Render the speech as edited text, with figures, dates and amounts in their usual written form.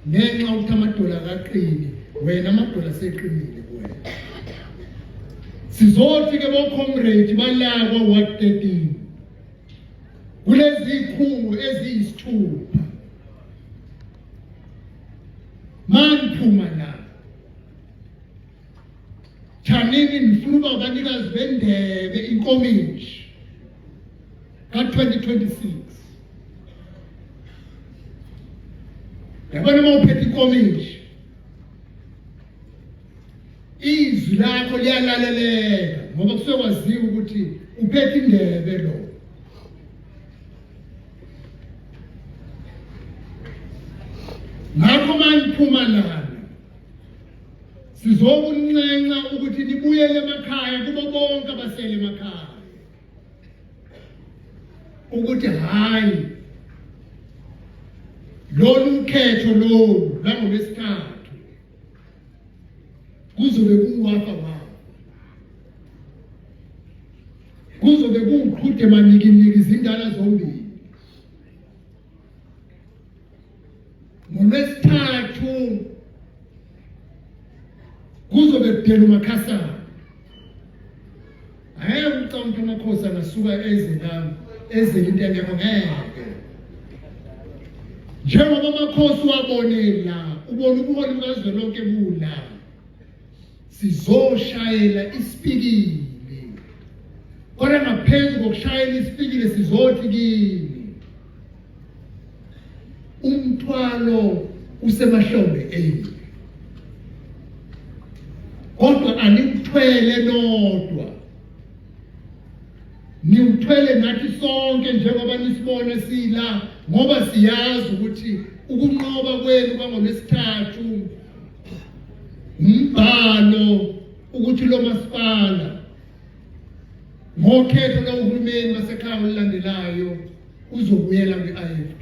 ngenxa ukuthi amadola akaqini wena amadola aseqinile kuwena. Sizothi ke bo-comrade balakwa Ward 13 kulezi ikhungu eziyisithupha maniphuma la Chanini nifuna uba abanikazi bendebe inkomishi ka-2026. Yabona uma uphethe inkomishi izwi lakho liyalaleleka ngoba kusuke kwaziwa ukuthi uphethe indebe lo. Ngakho maniphuma lana sizokuncenca ukuthi nibuyele emakhaya kubo bonke abasele emakhaya ukuthi hayi lolu khetho lolu langolwesithathu kuzobe kuwafa wabo, kuzobe kuwuqhude manikiniki izindala zombili. Ngolwesithathu kuzobe kudela uMakhasana. Hayi ucamtha amakhosi angasuka ezele into engekho ngeke. Njengoba amakhosi wabonela ubona ubuholi bukazwelonke bula, sizoshayela isipikili. Kodwa ngaphezu kokushayela isipikili sizothi kini umthwalo usemahlombe enu, kodwa animthwele nodwa, niwuthwele nathi sonke njengoba nisibone sila, ngoba siyazi ukuthi ukunqoba kwenu kwangolwesithathu umbhalo ukuthi lo masipala ngokhetho lohulumeni basekhaya olulandelayo uzobuyela kwi-IFP.